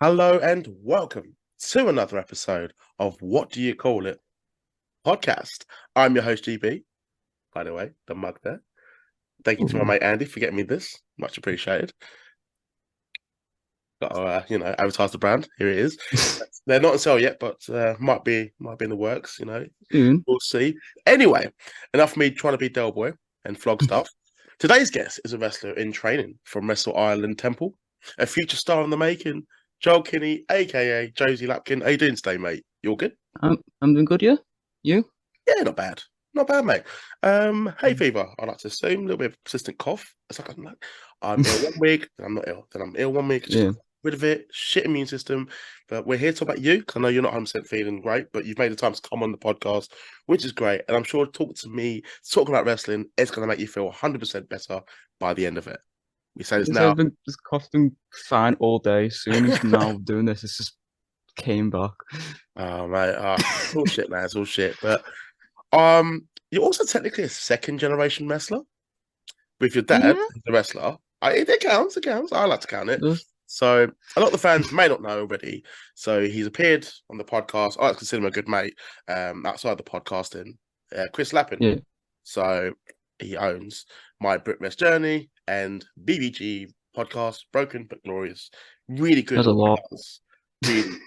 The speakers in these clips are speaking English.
Hello and welcome to another episode of What Do You Call It podcast. I'm your host, GB, by the way, the mug there. Thank you to my Ooh. mate Andy for getting me this. Much appreciated. Got to, advertise the brand. Here it is. They're not on sale yet, but might be in the works. Soon. We'll see. Anyway, enough of me trying to be Del Boy and flog stuff. Today's guest is a wrestler in training from Wrestle Ireland Temple, a future star in the making, Joel Kinney, aka Jozy Lapkin. How you doing today, mate? You all good? I'm doing good, yeah? You? Yeah, not bad. Not bad, mate. Hay fever, I like to assume. A little bit of persistent cough. It's like I'm ill one week, then I'm not ill. Then I'm ill one week, just Yeah. got rid of it. Shit immune system. But we're here to talk about you, because I know you're not 100% feeling great, but you've made the time to come on the podcast, which is great. And I'm sure talking to me, talking about wrestling, it's going to make you feel 100% better by the end of it. We say this This has now. been just coughing fine all day. Soon as now doing this, it's just came back. Oh, mate. It's all shit, man. It's all shit. But you're also technically a second generation wrestler. With your dad, Yeah. the wrestler, it counts. It counts. I like to count it. Just, So a lot of the fans may not know already. So he's appeared on the podcast. I like to consider him a good mate. Outside the podcasting, Chris Lappin. yeah. So he owns My Brit Journey and BBG podcast, Broken but Glorious. Really good There's a at what lot. he does. Really,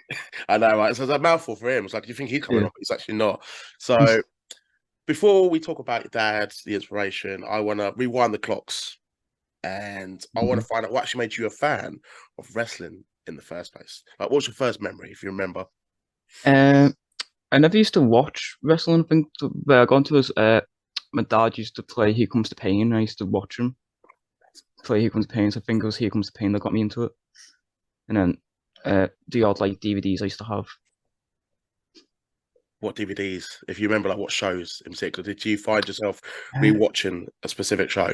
I know, right? So it's a mouthful for him. It's like you think he's coming Yeah. on, but he's actually not. So before we talk about your dad, the inspiration, I want to rewind the clocks and I want Mhm. to find out what actually made you a fan of wrestling in the first place. Like, what's your first memory, if you remember? Um, I never used to watch wrestling. I think where I got into was my dad used to play Here Comes the Pain, and I used to watch him play Here Comes the Pain. So I think it was Here Comes the Pain that got me into it. And then the odd like DVDs I used to have. What DVDs, if you remember, like what shows in particular, did you find yourself Uh, rewatching a specific show?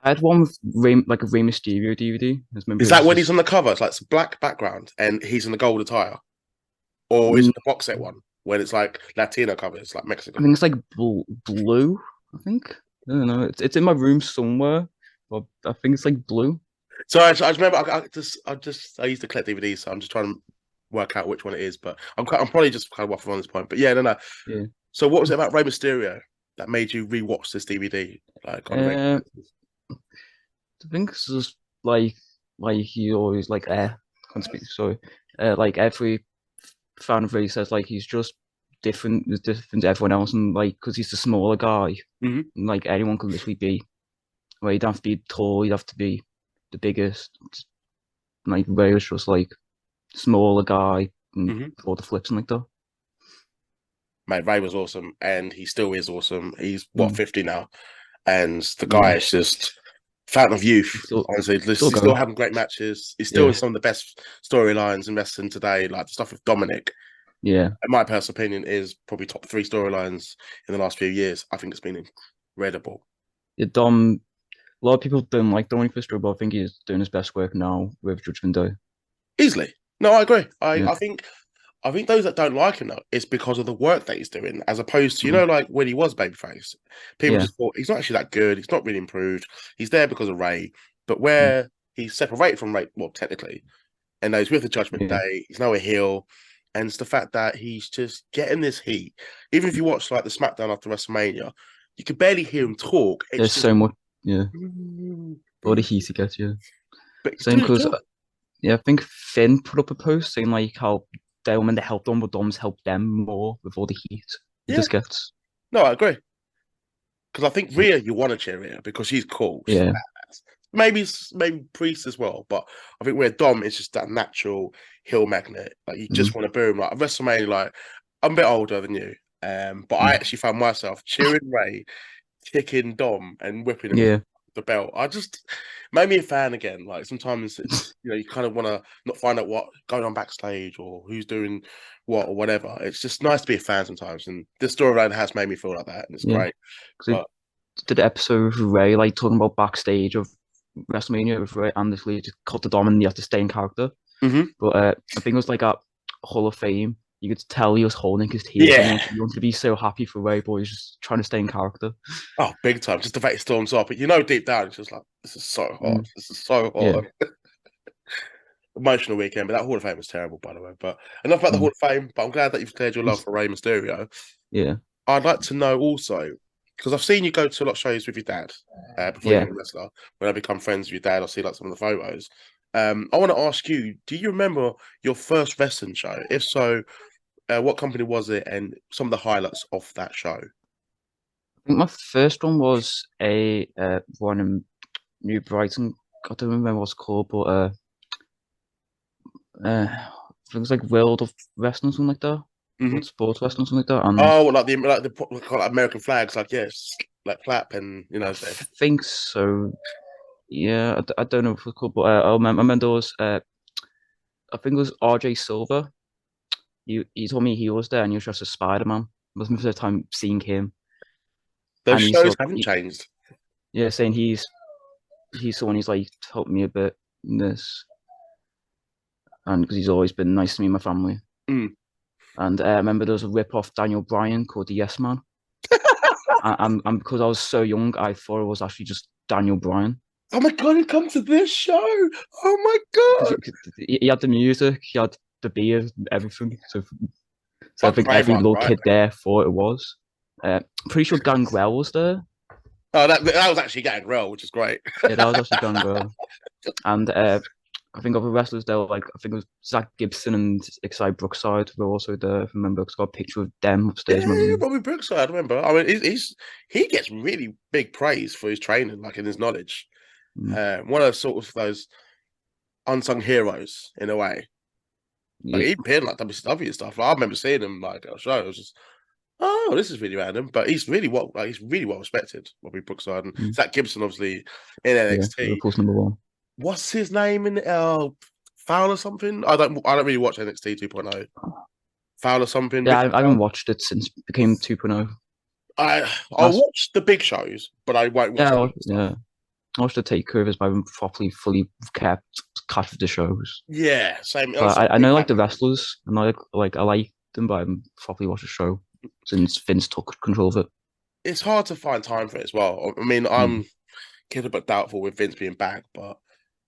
I had one with like a Rey Mysterio DVD. I just remember Is it that was when he's just on the cover? It's like it's a black background and he's in the gold attire, or is mm, it the box set one when it's like Latino covers, like I Mexican? think it's like blue. I think I don't know. It's in my room somewhere, but I think it's like blue. So I just remember I used to collect DVDs, so I'm just trying to work out which one it is, but I'm probably just kind of waffling on this point. But yeah, no. Yeah. So what was it about Rey Mysterio that made you rewatch this DVD like on a regular Uh, basis? I think it's just like he always like can't speak. Sorry. Like every fan of Ray says like he's just different to everyone else, and like because he's the smaller guy, Hmm. and like anyone could literally be. Well, you don't have to be tall. You have to be the biggest. Like Ray was just like smaller guy and Hmm. all the flips and like that. Mate, Ray was awesome, and he still is awesome. He's what Mm, 50 now, and the guy yeah, is just fountain of youth. he's still Honestly, still he's still going. having great matches. He's still in Yeah, some of the best storylines in wrestling today, like the stuff with Dominic. yeah. In my personal opinion, is probably top three storylines in the last few years. I think it's been incredible. Yeah, Dom. A lot of people don't like Dominic Fistro, but I think he's doing his best work now with Judgment Day. Easily. No, I agree. Yeah, I think those that don't like him though, it's because of the work that he's doing, as opposed to, mm, like when he was babyface, people yeah, just thought he's not actually that good. He's not really improved. He's there because of Ray, but mm, where he's separated from Ray, well, technically, and he's with the Judgment yeah, Day, he's now a heel, and it's the fact that he's just getting this heat. Even if you watch like the SmackDown after WrestleMania, you could barely hear him talk. It's there's just, so much. Yeah, "Mm, all the mm." heat he gets. Yeah, But he's same doing his because job. yeah, I think Finn put up a post saying like how they when they help Dom, but Dom's helped them more with all the heat he Yeah, just gets. no, I agree. Because I think Rhea, you want to cheer Rhea because she's cool. She's Yeah, badass. Maybe Priest as well, but I think where Dom is just that natural heel magnet. Like you mm, just want to boom. Like WrestleMania, like I'm a bit older than you, but I mm, actually found myself cheering Ray, kicking Dom, and whipping him with yeah, the belt. I just made me a fan again. Like sometimes it's you kind of want to not find out what going on backstage or who's doing what or whatever. It's just nice to be a fan sometimes, and this storyline has made me feel like that, and it's yeah. great. Because But did an episode with Ray, like talking about backstage of WrestleMania with Ray, and this lady just cut the Dom and you have to stay in character. mhm. But I think it was like at Hall of Fame. You could tell he was holding his tears. Yeah. You wanted to be so happy for Ray, but he's just trying to stay in character. Oh, big time. Just the fact it storms up. But deep down, it's just like, this is so hot. Mm, This is so yeah, hot. emotional weekend. But that Hall of Fame was terrible, by the way. But enough about the Hall of Fame. But I'm glad that you've cleared your love for Rey Mysterio. Yeah, I'd like to know also, because I've seen you go to a lot of shows with your dad before you yeah. became a wrestler. When I become friends with your dad, I'll see like some of the photos. I want to ask you, do you remember your first wrestling show? If so, what company was it and some of the highlights of that show? I think my first one was a one in New Brighton. I don't remember what it's called, but I think it's like World of Wrestling, something like that. Hmm. World Sports Wrestling, something like that. And Oh, like the what they call it, American flags, like yes, like clap and I say. think so. Yeah, I don't know if it's called, but I remember there was I think it was RJ Silver. He told me he was there and he was just a Spider-Man. It was my first time seeing him, Those and he's shows so haven't changed. yeah, saying he's someone he's like helped me a bit in this, and because he's always been nice to me and my family. Mm. And I remember there was a rip off Daniel Bryan called the Yes Man, and because I was so young, I thought it was actually just Daniel Bryan. Oh my god, he come to this show! Oh my Because god! he had the music, he had the beer, everything. So I Like think every Braveheart, little right? kid there thought it was. Pretty sure Gangrel was there. Oh, that was actually getting real, which is great. Yeah, that was actually Gangrel. And I think other wrestlers there, were like I think it was Zach Gibson and Xi Brookside were also there. If I remember, because I got a picture of them upstairs in my Yeah, room. Bobby Brookside, I remember. I mean, he gets really big praise for his training, like in his knowledge. Mm. One of those unsung heroes in a way. Like Yeah, even appeared in, like WCW stuff. Like, I remember seeing him like at a show. It was just, oh, this is really random. But he's really well respected, Bobby Brookside. And mm. Zach Gibson, obviously, in Yeah, NXT. Liverpool's #1. What's his name in Foul or something? I don't really watch NXT 2.0. Foul or something. Yeah, Rick I haven't Foul. watched it since it became 2.0. I'll That's watch the big shows, but I won't watch yeah, the little stuff. yeah. I watched the takeovers, but I haven't properly fully kept cash of the shows. Yeah, same. I'm But still I big know like fan the of it. wrestlers, and I like them, but I haven't properly watched the show since Vince took control of it. It's hard to find time for it as well. I mean, Mm. I'm getting a bit doubtful with Vince being back, but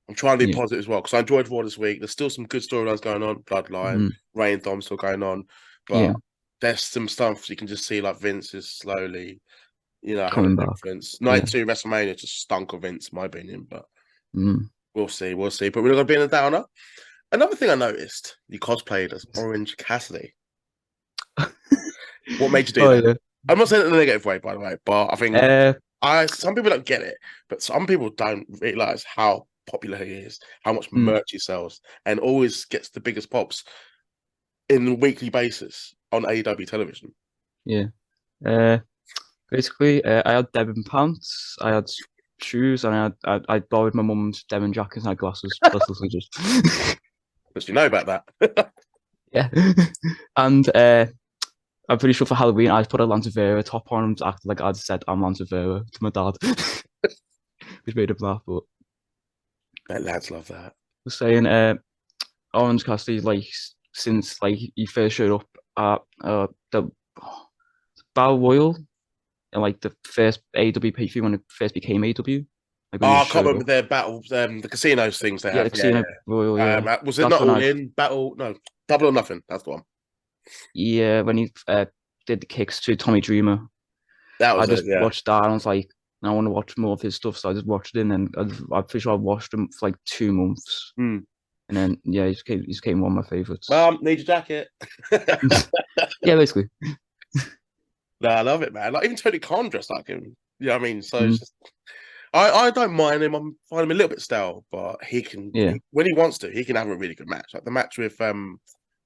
I'm trying to be Yeah, positive as well because I enjoyed Raw this week. There's still some good storylines going on. Bloodline, mm. Reign and Dom still going on, Yeah, but there's some stuff you can just see like Vince is slowly, having coming an back. influence. Yeah. Night two WrestleMania just stunk of Vince, in my opinion, but Mm. we'll see, we'll see. But we're not gonna be in a downer. Another thing I noticed, you cosplayed as Orange Cassidy. What made you do Oh that? yeah. I'm not saying it in a negative way, by the way, but I think Uh, some people don't get it, but some people don't realize how popular he is, how much mm, merch he sells, and always gets the biggest pops in a weekly basis on AEW television. yeah. Uh, Basically, I had Devon pants, I had shoes, and I borrowed my mum's Devon jacket and I had glasses. That's literally just Because you know about that. yeah. And I'm pretty sure for Halloween I put a Lanzavera top on and acted like I'd said I'm Lanzavera to my dad, which made him laugh. But Bet lads love that. was saying, Orange Cassidy, like since like he first showed up at the Battle Royal and like the first AW pay when it first became AW, like when he Oh, I just can't showed remember up. their battle, the casinos things they Yeah, the have. Yeah, Casino Royal, yeah. yeah. Was it That's not when all I in battle? No, double or nothing. That's the one. yeah, when he did the kicks to Tommy Dreamer. That I was it. just Yeah. watched that and I was like, I want to watch more of his stuff, so I just watched it and then I'm pretty sure I watched him for like 2 months. Hmm. And then yeah, he became one of my favorites. Need your jacket. Yeah, basically. No, I love it, man. Like even Tony Khan dressed like him. You know what I mean? So it's Mm, just I don't mind him. I find him a little bit stale, but yeah, when he wants to, he can have a really good match. Like the match with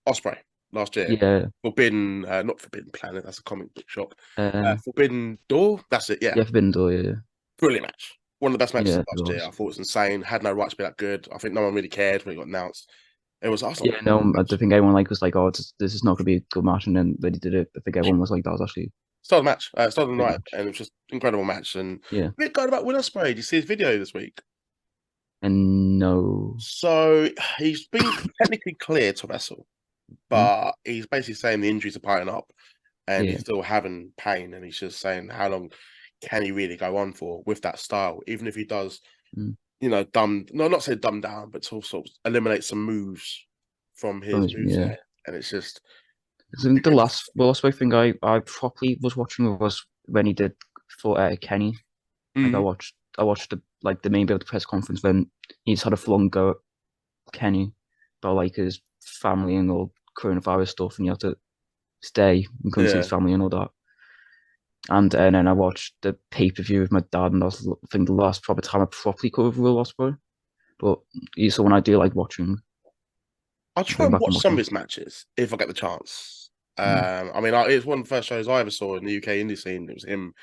Osprey last year. yeah, Forbidden, not Forbidden Planet. That's a comic book shop. uh, Forbidden Door. That's it. Yeah, yeah, Forbidden Door, yeah, brilliant match. One of the best matches yeah, of it last year. was. I thought it was insane. Had no right to be that good. I think no one really cared when it got announced. It was. I was like, Yeah, no, I don't think everyone like was like, oh, this is not gonna be a good match, and then when he did it, I think everyone was like, that was actually start the match. Start a the great night, match. and it was just incredible match. And Yeah, a bit going about Will Ospreay. Did you see his video this week? and no, So he's been technically cleared to wrestle, mm, but he's basically saying the injuries are piling up and he's yeah, still having pain. And he's just saying how long can he really go on for with that style, even if he does mm, not say dumbed down, but to also eliminate some moves from his Yeah. moveset. And it's just I think the last Osprey thing I properly was watching was when he did for Kenny. Like Mhm. I watched the main bit of the press conference when he just had a full on go at Kenny about like his family and all coronavirus stuff, and he had to stay and couldn't see his Yeah. family and all that. And then I watched the pay-per-view with my dad, and that was I think the last proper time I properly covered Will Ospreay. But he's someone I do like watching, I'll try going and back and watch some of watching. his matches if I get the chance. Mm. I mean, it's one of the first shows I ever saw in the UK indie scene. It was him,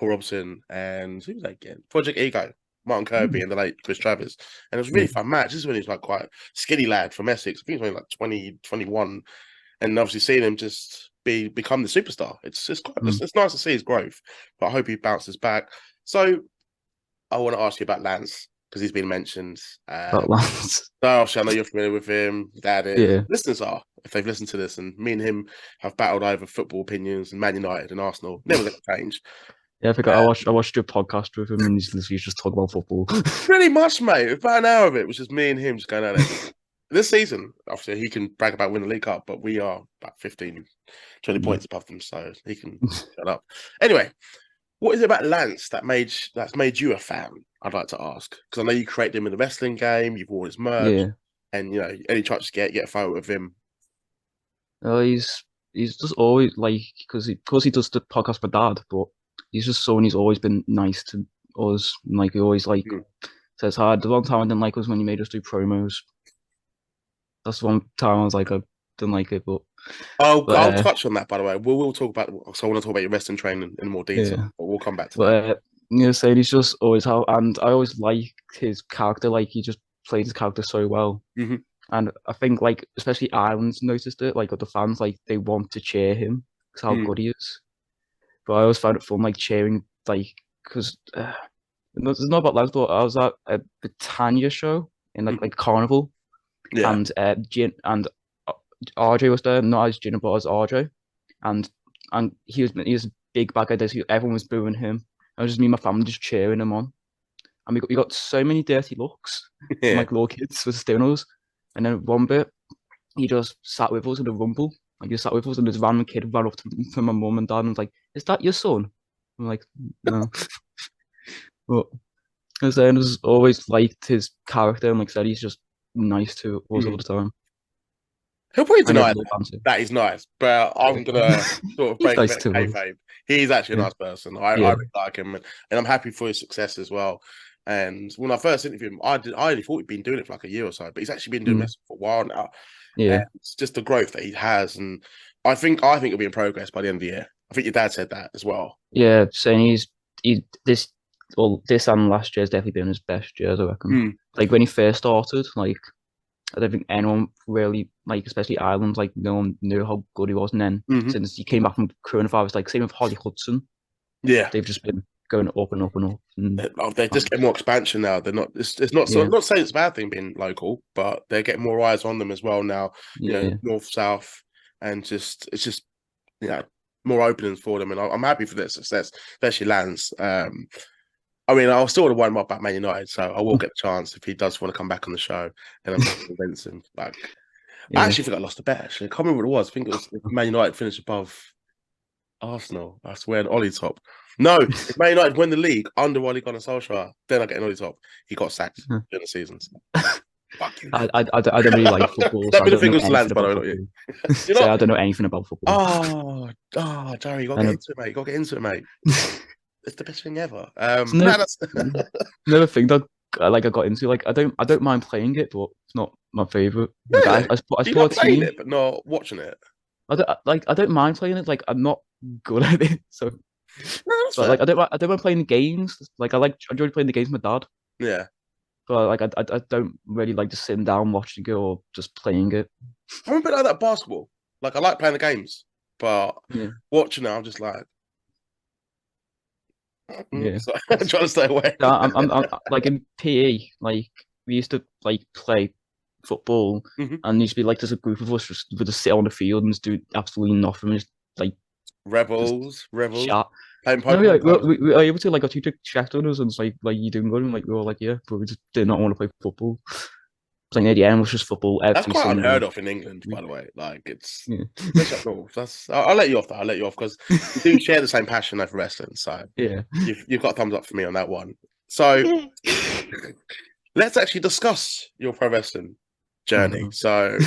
Paul Robson, and who was that again? Project Ego, Martin Kirby, Mm. and the late Chris Travers. And it was a Yeah, really fun match. This is when he was like quite a skinny lad from Essex. I think he was only like 20, 21. And obviously seeing him just become the superstar. mm. It's nice to see his growth. But I hope he bounces back. So I want to ask you about Lance because he's been mentioned. That last. So obviously, I know you're familiar with him. Dad is. Yeah, Listeners are, if they've listened to this, and me and him have battled over football opinions and Man United and Arsenal. Never going to change. yeah. I think I watched your podcast with him, and he's literally just talk about football. Pretty much, mate. About an hour of it was just me and him just going at it. This season, obviously, he can brag about winning the League Cup, but we are about 15, 20 Mm. points above them, so he can shut up. Anyway, what is it about Lance that's made you a fan? I'd like to ask because I know you created him in the wrestling game. You've worn his merch, Yeah. and any chance to get a photo of him. He's just always like because he does the podcast with dad, but he's just someone who's always been nice to us. And, like he always like Hmm. says hi. The one time I didn't like was when he made us do promos. That's the one time I was like I didn't like it, but I'll touch on that, by the way. We'll talk about. So I want to talk about your wrestling training in more detail, yeah, but we'll come back to that. but you know, saying he's just always how, and I always like his character. Like he just played his character so well. Hmm. And I think like especially Ireland's noticed it. Like other fans, like they want to cheer him because how Mm. good he is. But I always found it fun, like cheering, like because it's not about lads, but I was at a Britannia show in Hmm. like Carnival, Yeah, and uh, RJ was there, not as Gina, but as RJ, and he was a big bad guy. Everyone was booing him. I was just me and my family just cheering him on, and we got so many dirty looks from yeah. like little kids with staring at us, and then one bit he just sat with us in the rumble. Like he sat with us, and this random kid ran up to my mum and dad and was like, "Is that your son?" I'm like, "No." But as I was always liked his character, and like I said, he's just nice to us all Mm. the time. He'll probably And he has deny no that. banter. That is nice, but I'm gonna sort of He's break a nice bit of to us. kayfabe. He's actually a Yeah, nice person. I yeah, really like him, and I'm happy for his success as well. And when I first interviewed him, I only thought he'd been doing it for like a year or so, but he's actually been doing mm, this for a while now. And yeah, it's just the growth that he has, and I think it'll be in progress by the end of the year. I think your dad said that as well. yeah. Saying he this and last year's definitely been his best years, I reckon. Mm. Like when he first started, like I don't think anyone really like, especially Ireland, like no one knew how good he was. And then Hmm. since he came back from coronavirus, like same with Holly Hudson, Yeah. they've just been going up and up and up. And They just get more expansion now. They're not. It's not. So I'm yeah, not saying it's a bad thing being local, but they're getting more eyes on them as well now. yeah, North, south, and it's just you know more openings for them, and I'm happy for their success, especially Lance. I mean, I'll still want to wind him up about Man United, so I will get the chance if he does want to come back on the show, and I'm going to convince him. Like, I yeah. actually think I lost a bet. Actually, I can't remember what it was. I think it was if Man United finished above Arsenal. I swear, an Ollie top. No, if Man United win the league under Ole Gunnar Solskjaer, then I get an Ollie top. He got sacked during the season. So. Fuck you. I don't really like football, Let so I me the don't know fingers to anything Lance, by the about way, not you. football. You're So not. I don't know anything about football. Jerry, you got to I get know. into it, mate. You got to get into it, mate. It's the best thing ever. It's No, that's never thing that I got into. Like I don't mind playing it, but it's not my favorite. Like really. I You support love a playing team. it, but not watching it. I don't mind playing it. Like I'm not good at it. So, No, that's but fair. like I don't mind playing the games. Like I enjoy playing the games with my dad. Yeah. But like I don't really like just sitting down watching it or just playing it. I'm a bit like that basketball. Like, I like playing the games, but Yeah, watching it, I'm just like, yeah. so I'm trying to stay away. So I'm like in PE. Like we used to like play football, Mhm. and used to be like there's a group of us just would just sit on the field and just do absolutely nothing, just like just Rebels. chat. Playing No, Pokemon Go. we are able to like our teacher checked on us and it's like you doing good and like we were like yeah, but we just did not want to play football. It's like near the end was just football That's every quite unheard single of in England, by week. the way. Like it's Yeah. especially up north. I'll let you off. Though. I'll let you off because we do share the same passion though for wrestling. So Yeah. you've got a thumbs up for me on that one. So let's actually discuss your pro wrestling Oh journey. no. So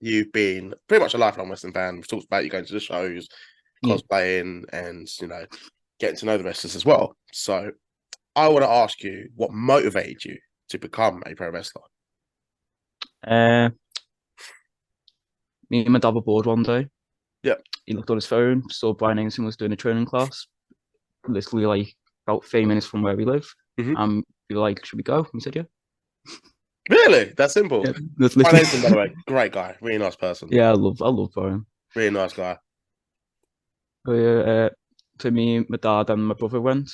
you've been pretty much a lifelong wrestling fan. We've talked about you going to the shows, Yeah. cosplaying, and getting to know the wrestlers as well. So I want to ask you what motivated you to become a pro wrestler. Uh, Me and my dad were bored one day. Yeah. He looked on his phone, saw Brian Anderson was doing a training class, literally like about 3 minutes from where we live. Mhm. We were like, should we go? He said, yeah. Really? That simple. Yeah, that's Brian literally. Henson, by the way, great guy, really nice person, Yeah, I love Brian. really nice guy. So yeah, so me, my dad, and my brother went,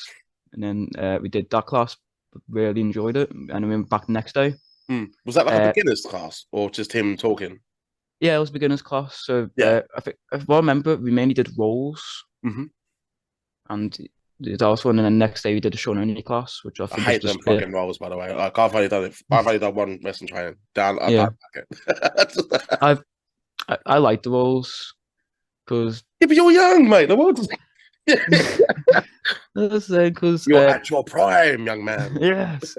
and then we did that class. Really enjoyed it, and then we went back the next day. Was that like a Uh, beginner's class or just him talking? yeah, it was beginners class. So Yeah. I think if I remember, we mainly did roles, hmm and did also, and then the next day we did a show only class, which I I think is hate them just a bit. fucking roles, by the way. Like I've only done it. I've only done one wrestling training. I Yeah, don't like it. I've I like the roles because Yeah, but you're young, mate. The world is... because You're at your prime, young man. yes,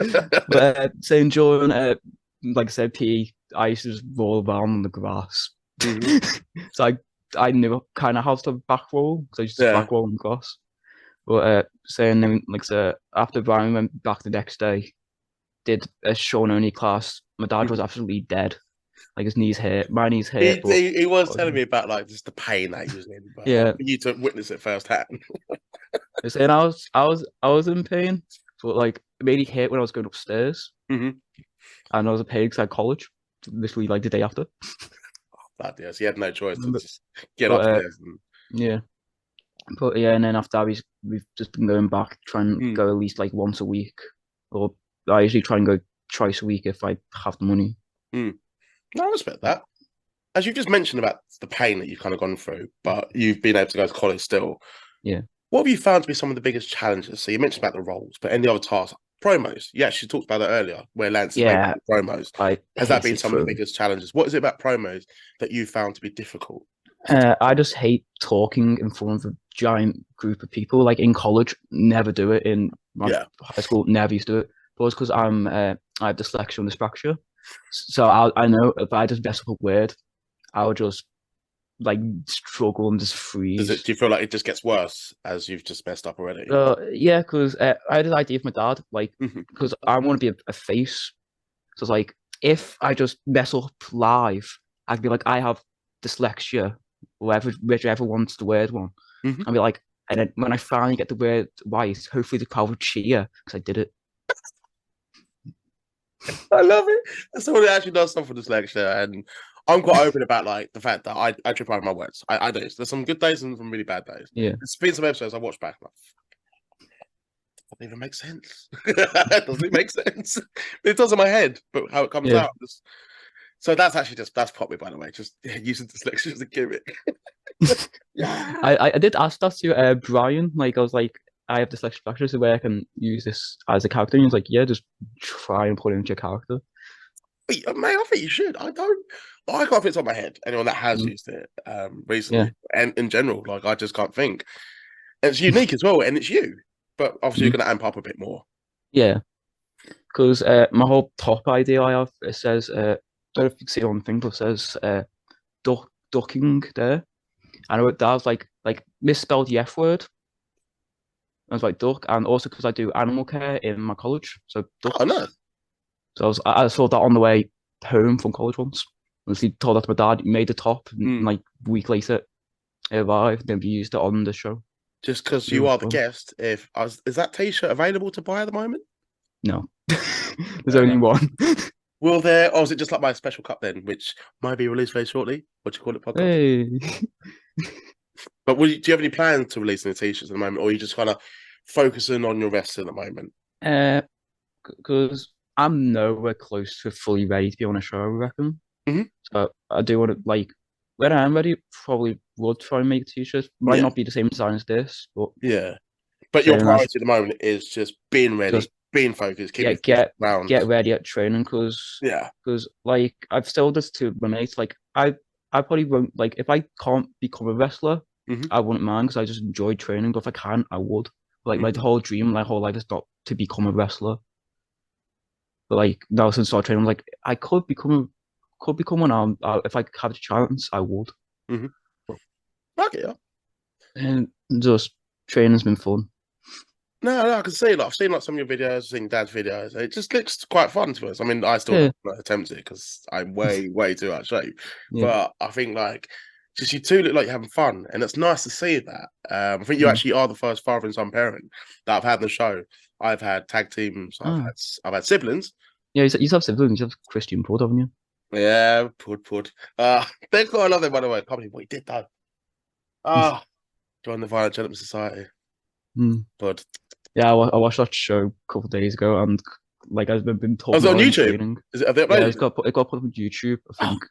but saying Jordan, like I said, PE, I used to just roll around on the grass. hmm So I knew kind of how to back roll because I used to Yeah. back roll on the grass. But saying then, like I said, after Brian went back the next day, did a Sean only class. My dad was absolutely dead. Like his knees hurt, my knees hurt, but He was telling me about like just the pain that he was in, but like yeah, for you to witness it firsthand. saying I was in pain, but like it made it hurt when I was going upstairs, hmm and I was in pain because I had college, literally like the day after. But yes, he had no choice to But, just get but upstairs and yeah, but yeah, and then after that, we've just been going back, trying to Mm. go at least like once a week, or I usually try and go twice a week if I have the money. Mm. No, I respect that. As you've just mentioned about the pain that you've kind of gone through, but you've been able to go to college still. Yeah. What have you found to be some of the biggest challenges? So you mentioned about the roles, but any other tasks, promos. You actually talked about that earlier, where Lance is making Yeah, the promos. I Has that been hated some of the through. biggest challenges? What is it about promos that you found to be difficult to I do? just hate talking in front of a giant group of people. Like in college, never do it. In my Yeah. high school, never used to do it. But it's because I have dyslexia and dyspraxia. So I know if I just mess up a word, I would just like struggle and just Do freeze. you feel like it just gets worse as you've just messed up already? Yeah, because I had an idea for my dad, like, Mhm. because I want to be a face. So it's like, if I just mess up live, I'd be like, I have dyslexia, whichever one's the word one. Mhm. I'd be like, and then when I finally get the word right, hopefully the crowd would cheer because I did it. I love it. As someone who actually does stuff for dyslexia, and I'm quite open about like the fact that I trip over my words. I do. There's some good days and some really bad days. Yeah. There's been some episodes I watch back. Like, doesn't even make sense. Doesn't it make sense? It does in my head, but how it comes Yeah. out. So that's actually that's probably by the way, just using dyslexia as a gimmick. Yeah. I did ask that to Brian. Like, I was like, I have dyslexia, so where I can use this as a character. And he was like, yeah, just try and put it into your character. Mate, I think you should. I can't fit it on my head. Anyone that has Mm. used it Yeah. recently and in general, like I just can't think. And it's unique as well, and it's you. But obviously, you're Mhm. going to amp up a bit more. Yeah. Because my whole top idea I have, it says, I don't know if you can see it on the thing, but it says ducking there. And I wrote that was like misspelled the F word. I was like duck, and also because I do animal care in my college, so Oh ducks. no. So I saw that on the way home from college once. And he told that to my dad, he made the top, and Mm. like a week later, it arrived, then we used it on the show. Just because It you was are the fun. guest, is that T-shirt available to buy at the moment? No, there's Fair only enough. one. Will there? Or is it just like my special cup then, which might be released very shortly? What do you call it, podcast? Hey, But do you have any plans to release any T-shirts at the moment, or are you just kind of focusing on your wrestling at the moment? uh, because I'm nowhere close to fully ready to be on a show, I reckon. Mhm. So I do want to like when I am ready, probably would try and make t-shirts. Might Yeah, not be the same design as this, but yeah. But your saying that's priority at the moment is just being ready, just being focused, keep your get feet get round. get ready at training Yeah. because like I've told this to my mates. Like I probably won't like if I can't become a wrestler, Hmm. I wouldn't mind because I just enjoy training. But if I can, I would. Like my Hmm. whole dream, my whole life is not to become a wrestler. But like now since I started training, I'm like I could become one. If I had a chance, I would. Hmm. Okay, yeah. And just training's been fun. No, I can see. Like, I've seen like some of your videos, I've seen Dad's videos. It just looks quite fun to us. I mean, I still Yeah, don't attempt it because I'm way too out of shape. yeah. But I think like just you two look like you're having fun, and it's nice to see that. I think you Mm. actually are the first father and son parent that I've had in the show. I've had tag teams. Ah, I've had siblings. yeah. You have siblings. You have Christian Pud, haven't you? Yeah, pud. They've got another by the way. Can't believe what he did though. Ah, join the Violent Gentleman Society. Mm. But Yeah, I watched that show a couple of days ago, and like I've been I was talking on about it in YouTube. training. Is it? Have they Yeah, uploaded it? it got put up on YouTube. I Oh, think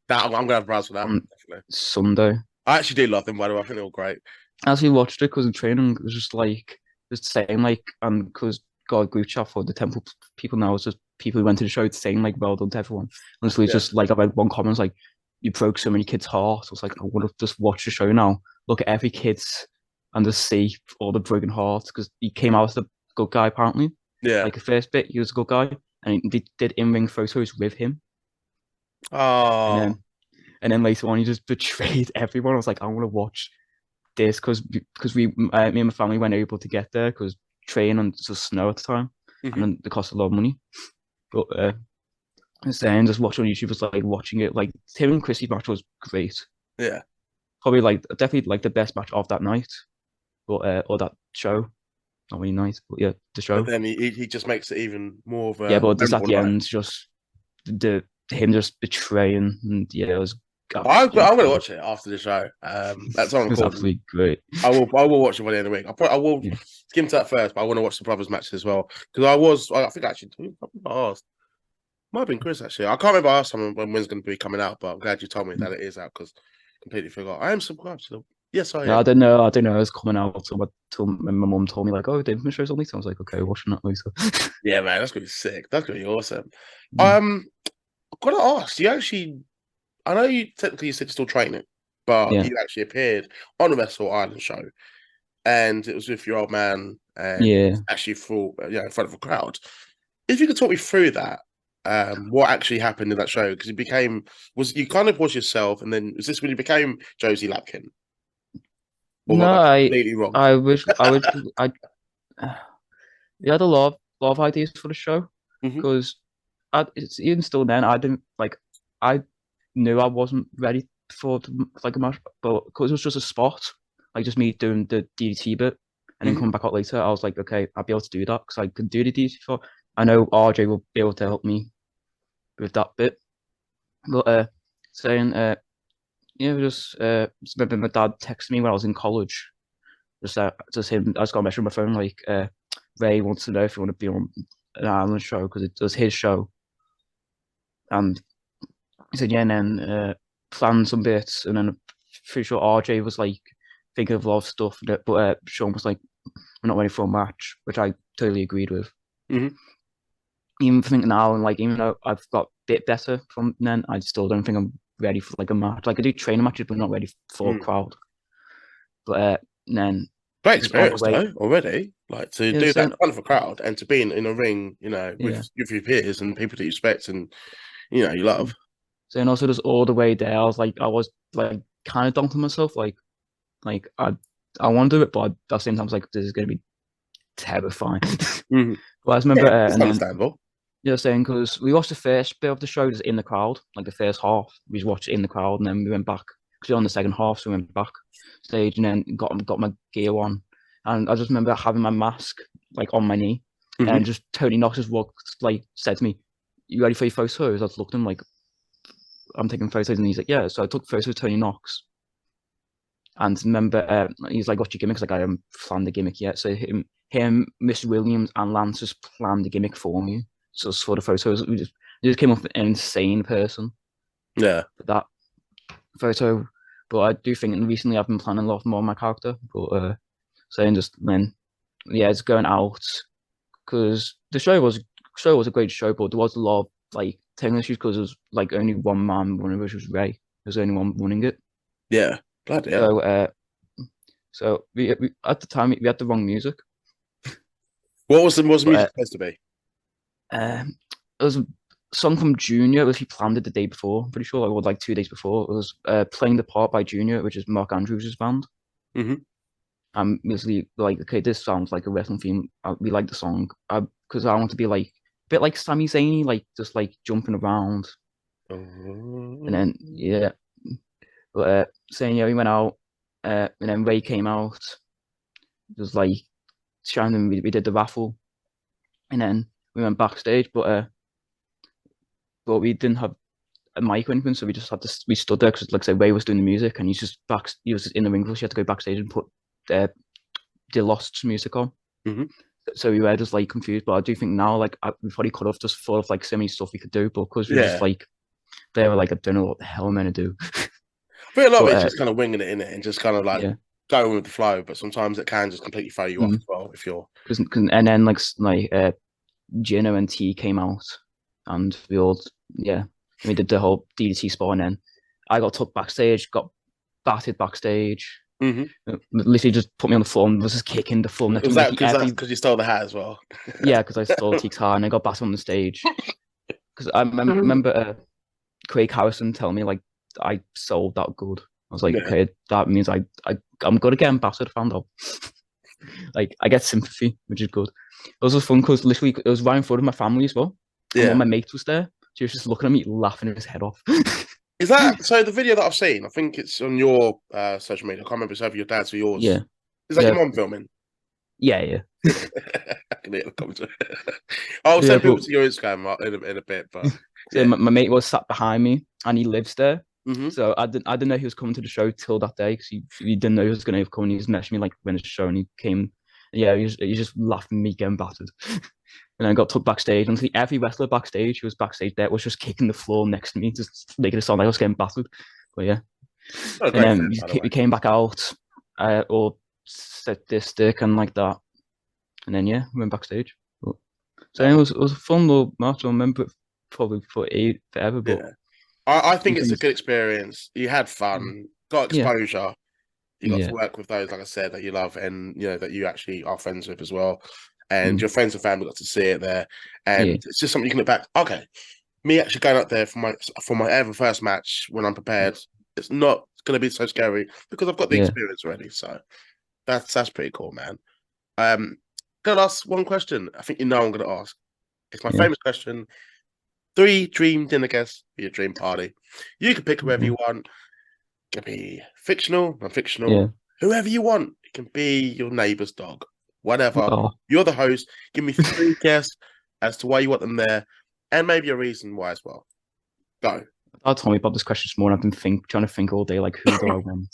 I'm gonna have a browse for that. on Definitely. Sunday. I actually do love them, by the way. I think they're all great. As we watched it, because in training, it was just saying like, and because God group chat for the temple people now, it's just people who went to the show saying like, well done to everyone. Honestly, it's Yeah. just like I read one comment like, you broke so many kids' hearts. I was like, I want to just watch the show now, look at every kid's and just see all the broken hearts because he came out as the good guy apparently. Yeah. Like the first bit, he was a good guy, and they did in-ring photos with him, and Oh. then later on, he just betrayed everyone. I was like, I want to watch this because me and my family weren't able to get there because train and just snow at the time, and Hmm. then it cost a lot of money. But saying just watching on YouTube was like watching it. Like Tim and Chrissy match was great. Yeah. Probably like definitely like the best match of that night, but or that show. Not really nice, but yeah, the But show. then he just makes it even more of Yeah, a but just at memorable the night. end, just the him just betraying, and yeah, it was absolutely I'm gonna great. watch it after the show. That's on It was recording. absolutely great. I will watch it by the end of the week. I will Yeah. skim to that first, but I want to watch the brothers matches as well because I think actually I asked. Might have been Chris actually. I can't remember last time when when's going to be coming out, but I'm glad you told me that it is out because completely forgot. I am subscribed to them. Yes, I No, am. I didn't know it was coming out till my mum told me like, oh, the infamous show's on later. I was like, okay, watching that later. Yeah, man, that's gonna be sick. That's gonna be awesome. Mm. I've got to ask. You actually, I know you technically you said you're still training, but Yeah, you actually appeared on the Wrestle Island show, and it was with your old man, and yeah. actually for in front of a crowd. If you could talk me through that, what actually happened in that show? Because it became was you kind of was yourself, and then was this when you became Jozy Lapkin, or No, am I completely wrong? I wish, I. We had lot of ideas for the show Hmm. because it's even still then I didn't like I knew I wasn't ready for like a match, but because it was just a spot, like just me doing the DDT bit and then Hmm. coming back out later, I was like, okay, I'll be able to do that because I can do the DDT before. I know RJ will be able to help me with that bit, but saying yeah, just remember my dad texted me when I was in college. Just him. I just got a message on my phone like Ray wants to know if you want to be on an island show because it was his show, and he said yeah, and then plan some bits, and then pretty sure RJ was like thinking of a lot of stuff, but Sean was like, we're not ready for a match, which I totally agreed with. Hmm. Even thinking now, and like even though I've got a bit better from then, I still don't think I'm ready for like a match. Like I do training matches, but not ready for a Mm. crowd. But then Great just on the experience way, though already. Like to yeah, do that saying in front of a crowd and to be in a ring, yeah. with your peers and people that you respect and you love. So and also just all the way there, I was like kind of doubting myself, like I want to do it, but at the same time, I was like, this is gonna be terrifying. Mhm. But I just remember, Yeah, it's and then understandable. saying because we watched the first bit of the show just in the crowd, like the first half, we just watched it in the crowd, and then we went back because we were on the second half, so we went back stage, and then got my gear on, and I just remember having my mask like on my knee, Hmm. and just Tony Knox just walked like said to me, "You ready for your photos?" I just looked at him like, I'm taking photos, and he's like, yeah. So I took photos of Tony Knox, and remember, he's like, what's your gimmick? Like, I haven't planned the gimmick yet. So him, Mr. Williams, and Lance just planned the gimmick for me. So for the photos, we just came up with an insane person Yeah. for that photo. But I do think recently I've been planning a lot more of my character. But saying just then yeah, it's going out because the show was a great show, but there was a lot of like technical issues because it was like only one man running, which was Ray. There's only one running it. Yeah, bloody hell. So we at the time we had the wrong music. What was the music But supposed to be? it was a song from Junior. It was he planned it the day before. I'm pretty sure, like 2 days before. It was "Playing the Part" by Junior, which is Mark Andrews' band. Hmm. I'm basically like, okay, this sounds like a wrestling theme. We like the song because I want to be like a bit like Sami Zayn, like just like jumping around. And then yeah, but saying yeah, we went out, and then Ray came out. It was like shouting. We did the raffle, and then we went backstage, but we didn't have a mic or anything, so we just had to we stood there because like I said, Ray was doing the music, and he was in the ring, so she had to go backstage and put the Lost's music on. Hmm. So we were just like confused, but I do think now like we probably could have just thought of like so many stuff we could do, but because we were just Yeah. like they were like I don't know what the hell I'm gonna do. I think a lot of But it's just kind of winging it in it and just kind of like yeah, going with the flow. But sometimes it can just completely throw you off mm. as well if you're. Cause, and then like Gino and T came out, and we all yeah, we did the whole DDT spot, and then I got took backstage, got battered backstage. Hmm. Literally just put me on the floor and was just kicking the floor next to Was me that like because that's because you stole the hat as well? yeah, because I stole T's car and I got battered on the stage. Because I remember Craig Harrison telling me like I sold that good. I was like, Yeah. okay, that means I'm good at getting battered. Found out. Like I get sympathy, which is good. It was just fun because literally it was right in front of my family as well, and one Yeah. of my mates was there. She was just looking at me, laughing his head off. Is that so? The video that I've seen, I think it's on your social media. I can't remember if it's over your dad's or yours. Yeah, Is that your yeah, mom filming? yeah, yeah, I can hear the commentary. I'll yeah. send people But to your Instagram in a bit, but so yeah. my mate was sat behind me, and he lives there. Hmm. So I didn't know he was coming to the show till that day because he didn't know he was going to come. He was messaging me like when it's show, and he came. Yeah, he just laughing at me getting battered. And I got took backstage. And every wrestler backstage who was backstage there was just kicking the floor next to me, just making it sound like I was getting battered. But yeah. Not a And great then film, by the way. we came back out, all set this stick and like that. And then yeah, we went backstage. But, so No, it was a fun little match. I remember it probably for forever, but yeah. I you think it's a think good experience. You had fun, got yeah, exposure. You got to yeah, work with those, like I said, that you love, and that you actually are friends with as well. And mm, your friends and family got to see it there, yeah, and it's just something you can look back. Okay, me actually going up there for my ever first match when I'm prepared, it's not going to be so scary because I've got the yeah, experience already. So that's pretty cool, man. Um, gonna ask one question. I think you know I'm gonna ask. It's my yeah, famous question. Three dream dinner guests for your dream party. You can pick whoever mhm, you want. It can be fictional, yeah. non-fictional, whoever you want. It can be your neighbor's dog, whatever. Oh, You're the host. Give me three guests as to why you want them there, and maybe a reason why as well. Go. I told me about this question this morning. I've been trying to think all day, like who do I want?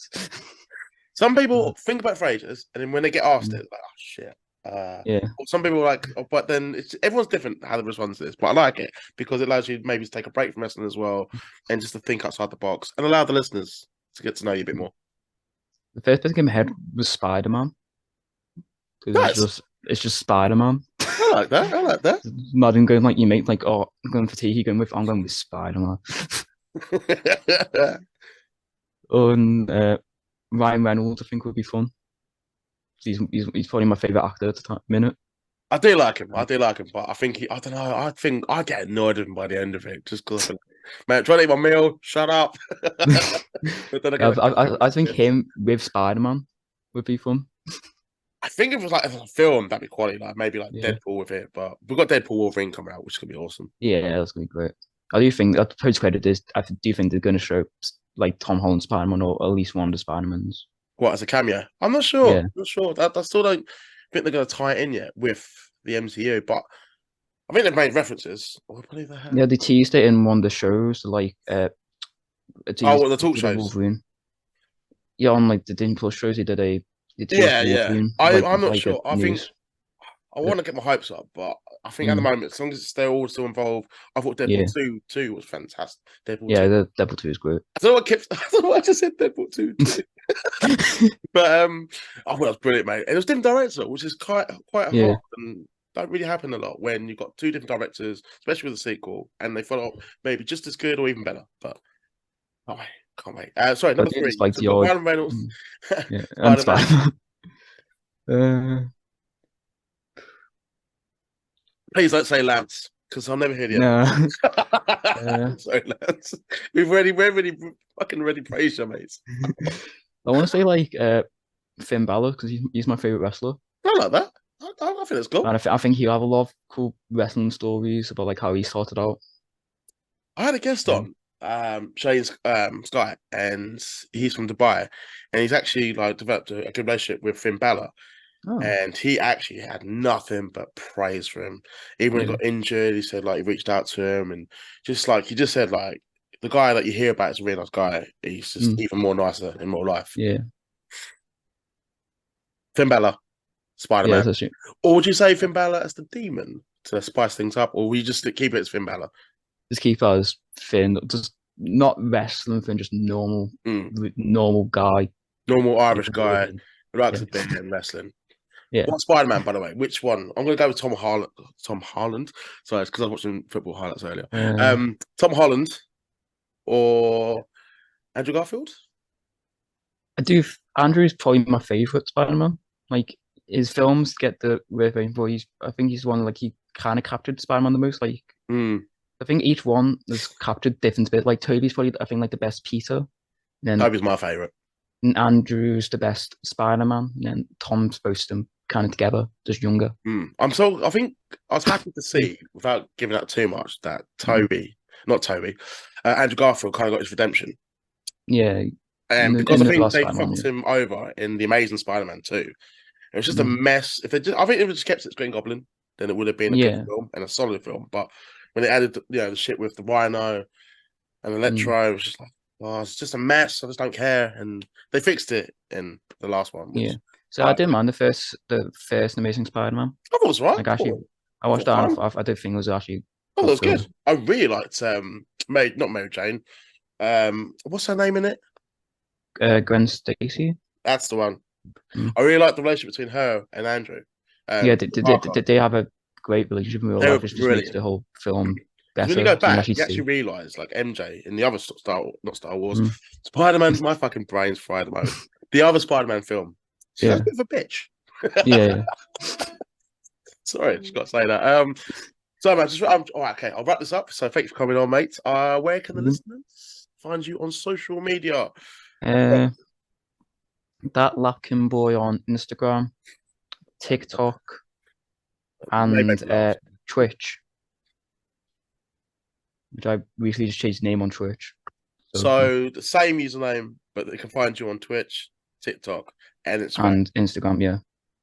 Some Uh, people think about phrases, and then when they get asked mm, it, like, oh shit. Uh, yeah, or some people are like, oh, but then everyone's different how they respond to this. But I like it because it allows you maybe to take a break from wrestling as well, and just to think outside the box and allow the listeners to get to know you a bit more. the first thing in my head was Spider Man because Nice. it's just Spider Man. I like that. I like Imagine going like you mate like oh I'm going for tea. You going with I'm going with Spider Man. that. And Ryan Reynolds I think would be fun. He's probably my favorite actor at the minute. I do like him. I do like him, but I think I don't know. I think I get annoyed with him by the end of it, just because I think, man, trying to eat my meal. Shut up. But then I get the question. I think him with Spider Man would be fun. I think if it was a film, that'd be quality. Like maybe like Yeah, Deadpool with it, but we've got Deadpool Wolverine coming out, which is gonna be awesome. yeah, that's gonna be great. I do think that post credit is. I do think they're gonna show like Tom Holland Spider Man or at least one of the Spider Mans. What as a cameo? I'm not sure. Yeah, Not sure. I still don't think they're gonna tie it in yet with the MCU, but I think they've made references. I believe they have. yeah, they teased it in one of the shows, like Oh, teased well, the talk did a shows. Wolverine. Yeah, on like the Disney Plus shows, he did a they teased Yeah, yeah. Wolverine, I like I'm with not like a sure. I think news. I want to get my hopes up, but I think at the Mm, moment, as long as they're all still involved, I thought Deadpool yeah, 2 was fantastic. Deadpool yeah. 2. The Devil 2 is great. I don't know what kept. I don't know why I just said Deadpool 2 too. But I thought it was brilliant, mate. And it was different director, which is quite Yeah, hard and don't really happen a lot when you've got two different directors, especially with a sequel, and they follow up maybe just as good or even better. But can't wait, can't wait. Sorry, I number did just three. like So the we've got odd. Ryan Reynolds, Yeah, and Spider Man. Spider-Man. Uh, Please don't say Lance, because I'll never hear the no. end. Sorry, Lance. We're already fucking ready praise you, mates. I want to say like Finn Balor because he's my favorite wrestler, I like that. I think it's cool. and I think he'll have a lot of cool wrestling stories about like how he started out. I had a guest Yeah. on, Shane Sky, and he's from Dubai, and he's actually like developed a good relationship with Finn Balor, Oh, and he actually had nothing but praise for him. Even when he yeah. got injured, he said like he reached out to him, and just like he just said like the guy that you hear about is a really nice guy. He's just Mm, even more nicer in real life. yeah. Finn Balor, Spider Yeah, Man, it's a shame. or would you say Finn Balor as the demon to spice things up, or will you just keep it as Finn Balor? Just keep that as Finn, just not wrestling Finn, just Mm. normal guy. Normal You Irish know what I guy mean? who likes Yeah, a beer and wrestling. yeah. What Spider Man, by the way? Which one? I'm going to go with Tom Holland. Tom Holland. Sorry, it's because I was watching football highlights earlier. Uh, Tom Holland or Andrew Garfield? I do. Andrew's probably my favorite Spider-Man. Like his films get the rave but I think he's one like he kind of captured Spider-Man the most. Like Mm, I think each one has captured different bit. Like Toby's probably I think like the best Peter. And then Toby's my favorite. Andrew's the best Spider-Man. And then Tom's supposed to them kind of together, just younger. I think I was happy to see, without giving out too much, that Mm. not Toby, Andrew Garfield kind of got his redemption. Yeah, And because in I the think last they Spider-Man, fucked yeah. him over in The Amazing Spider Man 2. It was just a Mm. mess. I think if it just kept it Green Goblin, then it would have been a good Yeah. film and a solid film. But when they added, the shit with the Rhino and Mm. Electro, it was just like, oh, it's just a mess. I just don't care. And they fixed it in the last one, Yeah. which So I I didn't mind the first Amazing Spider-Man. thought it was right. Like I actually, thought, I I watched thought it that was and fun. I did think it was actually a I thought it good was good. film. I really liked not Mary Jane. What's her name in it? Gwen Stacy. That's the one. Mm. I really liked the relationship between her and Andrew. Yeah, did, did, Parker. did they have a great relationship in real They were life? It just makes brilliant. the whole film Because when you better go to back, actually you actually see. realise, like MJ in the other not Star Wars, Mm. Spider Man, my fucking brain's fried at the moment. The other Spider Man film, she's a Yeah, bit of a bitch. yeah, yeah. Sorry, just got to say that. So man, all right, okay, I'll wrap this up. So thanks for coming on, mate. Where can the Mhm. listeners find you on social media? Uh, that Lapkin boy on Instagram, TikTok, May and make me laugh. Twitch, which I recently just changed name on Twitch. So yeah, So the same username, but they can find you on Twitch, TikTok, and Instagram. and Instagram, yeah,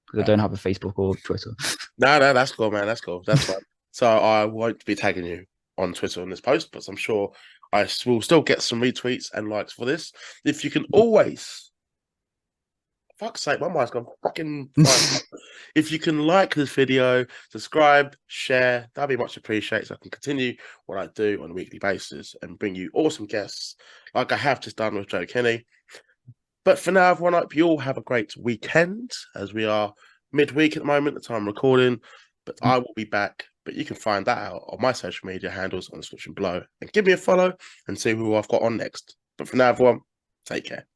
because I don't have a Facebook or Twitter. No, that's cool, man. That's cool. That's fine. So I won't be tagging you on Twitter on this post, but I'm sure I will still get some retweets and likes for this. If you can always, fuck's sake, my mind's gone fucking fried. If you can like this video, subscribe, share, that'd be much appreciated. So I can continue what I do on a weekly basis and bring you awesome guests like I have just done with Joe Kenny. But for now, everyone, I hope you all have a great weekend as we are midweek at the moment, the time I'm recording. But I will be back. But you can find that out on my social media handles on the description below and give me a follow and see who I've got on next. But for now, everyone, take care.